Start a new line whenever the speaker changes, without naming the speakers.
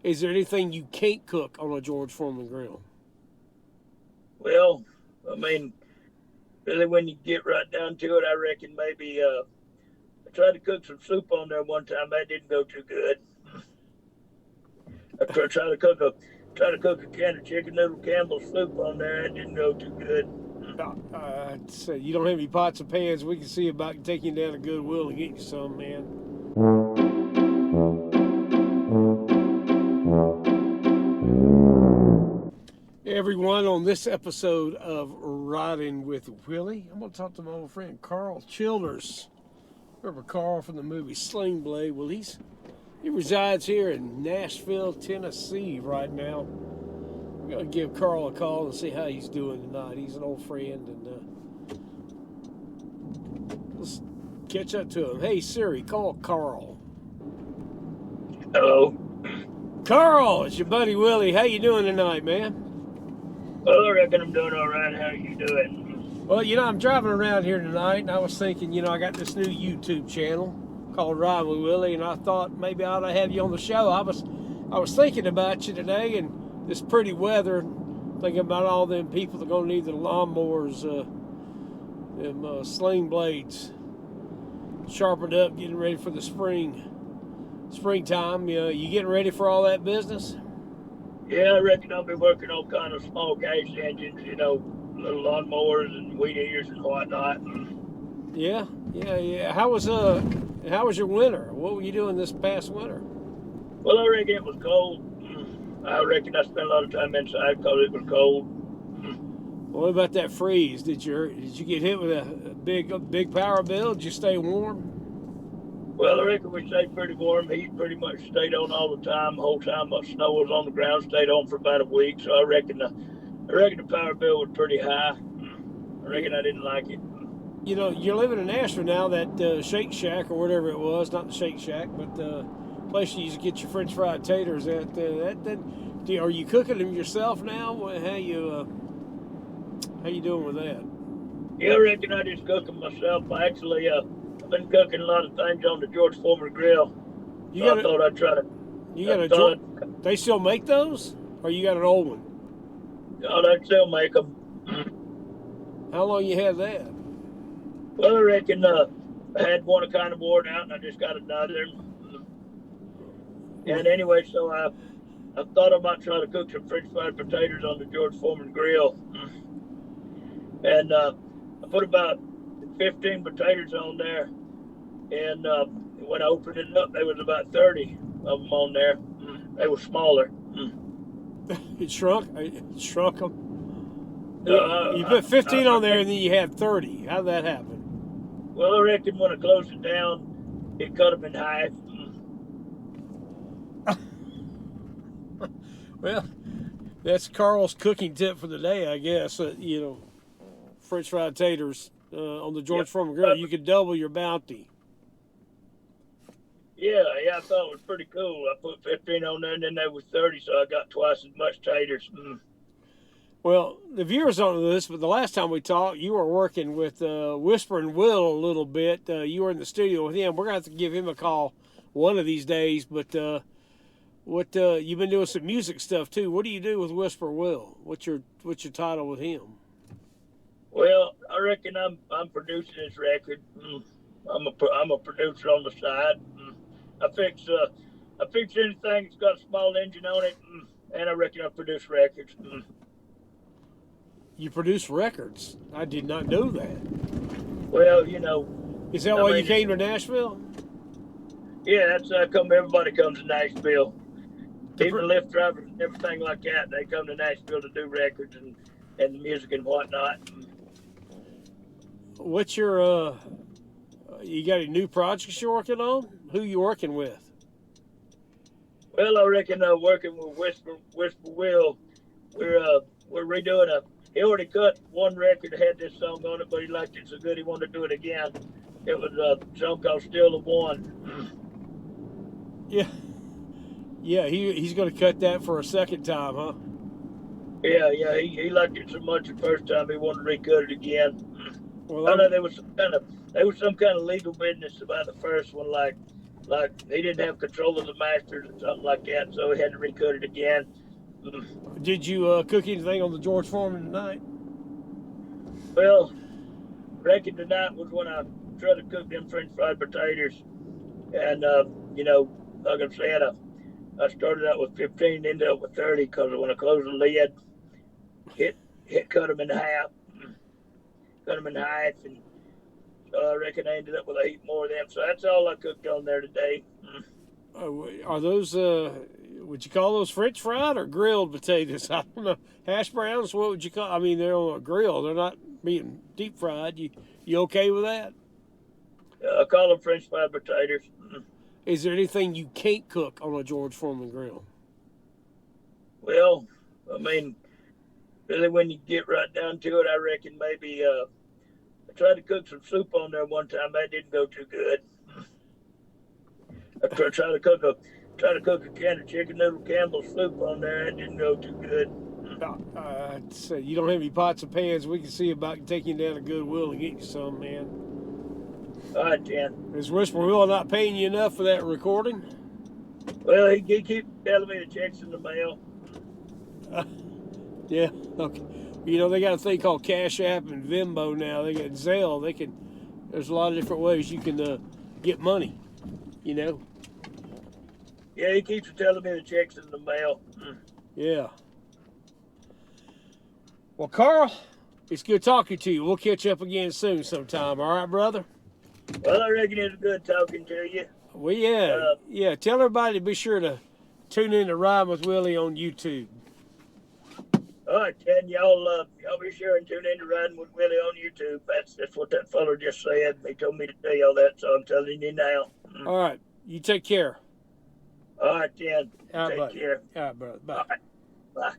Is there anything you can't cook on a George Foreman grill?
Well, I mean, really, when you get right down to it, I reckon maybe I tried to cook some soup on there one time. That didn't go too good. I tried to cook a can of chicken noodle Campbell's soup on there. That didn't go too good.
So you don't have any pots and pans. We can see about taking you down to Goodwill and get you some, man. Everyone, on this episode of Riding with Willy, I'm going to talk to my old friend Karl Childers. Remember Karl from the movie Sling? Well, he resides here in Nashville, Tennessee right now. We're going to give Karl a call and see how he's doing tonight. He's an old friend, and let's catch up to him. Hey, Siri, call Karl.
Hello.
Karl, it's your buddy Willy. How you doing tonight, man?
Well, I reckon I'm doing all right. How you doing?
Well, I'm driving around here tonight, and I was thinking, I got this new YouTube channel called Ride with Willy, and I thought maybe I ought to have you on the show. I was thinking about you today, and this pretty weather, thinking about all them people that are going to need the lawnmowers, them sling blades sharpened up, getting ready for the springtime. You getting ready for all that business?
Yeah, I reckon I'll be working on kind of small gas engines, little lawnmowers and weed eaters and whatnot.
Yeah. How was your winter? What were you doing this past winter?
Well, I reckon it was cold. I reckon I spent a lot of time inside because it was cold.
What about that freeze? Did you get hit with a big power bill? Did you stay warm?
Well, I reckon we stayed pretty warm. Heat pretty much stayed on all the time. The whole time the snow was on the ground, stayed on for about a week. So I reckon the power bill was pretty high. I reckon I didn't like it.
You're living in Nashville now. That Shake Shack or whatever it was, not the Shake Shack, but the place you used to get your French fried taters at. Are you cooking them yourself now? How you doing with that?
Yeah, I reckon I just cook them myself. Actually, I've been cooking a lot of things on the George Foreman Grill. I thought I'd try to.
They still make those, or you got an old one?
No, they still make them.
How long you had that?
Well, I reckon I had one kind of worn out, and I just got another. And anyway, so I thought I might try to cook some French fried potatoes on the George Foreman Grill. And I put about 15 potatoes on there. And when I opened it up, there was about 30 of them on there. They were smaller.
It shrunk? It shrunk them? You put 15 on there and then you had 30. How did that happen?
Well, I reckon when I closed it down, it cut them in half.
Well, that's Karl's cooking tip for the day, I guess. French fried taters on the George Foreman Grill. You could double your bounty.
Yeah, I thought it was pretty cool. I put 15 on there, and then there was 30, so I got twice as much taters.
Well, the viewers don't know this, but the last time we talked, you were working with Whispering Will a little bit. You were in the studio with him. We're going to have to give him a call one of these days, but you've been doing some music stuff, too. What do you do with Whisper Will? What's your title with him?
Well, I reckon I'm producing this record. I'm a producer on the side. I fix anything that's got a small engine on it, and I reckon I produce records.
You produce records? I did not know that.
Well,
Is that why you came to Nashville?
Yeah, that's how everybody comes to Nashville. Even Lyft drivers and everything like that, they come to Nashville to do records and the music and whatnot.
What's your, you got any new projects you're working on? Who you working with?
Well, I reckon working with Whisper Will, we're redoing he already cut one record that had this song on it, but he liked it so good he wanted to do it again. It was a song called Still the One.
Yeah, he's going to cut that for a second time, huh?
Yeah, he liked it so much the first time he wanted to recut it again.
Well,
I know there was some kind of legal business about the first one, like like he didn't have control of the masters or something like that, so he had to recut it again.
Did you cook anything on the George Foreman tonight?
Well, reckon tonight was when I tried to cook them French fried potatoes, and you know, like I'm saying, I started out with 15, ended up with 30 because when I closed the lid, cut them in half, and I reckon I ended up with a heap more of them. So that's all I cooked on there today.
Are those, would you call those French fried or grilled potatoes? I don't know. Hash browns, what would you call? I mean, they're on a grill. They're not being deep fried. You okay with that?
I call them French fried potatoes.
Is there anything you can't cook on a George Foreman grill?
Well, I mean, really, when you get right down to it, I reckon maybe I tried to cook some soup on there one time. That didn't go too good. I tried to cook a can of chicken noodle Campbell's soup on there. That didn't go too good.
So you don't have any pots and pans. We can see about taking you down to Goodwill and get you some, man.
All right, Dan.
Is Whisper Will not paying you enough for that recording?
Well, he keep telling me the check's in the mail.
Yeah, okay. You know, they got a thing called Cash App and Venmo now. They got Zelle. There's a lot of different ways you can get money, you know?
Yeah, he keeps telling me the check's in the mail.
Yeah. Well, Karl, it's good talking to you. We'll catch up again soon sometime. All right, brother?
Well, I reckon it's good talking to you.
Well, yeah. Tell everybody to be sure to tune in to Riding with Willie on YouTube.
All right, Ted, y'all be sure and tune in to Riding with Willie on YouTube. That's what that fella just said. He told me to tell y'all that, so I'm telling you now.
All right. You take care.
All right, Ted.
All right,
Take care.
All right, brother. Bye.
All right. Bye.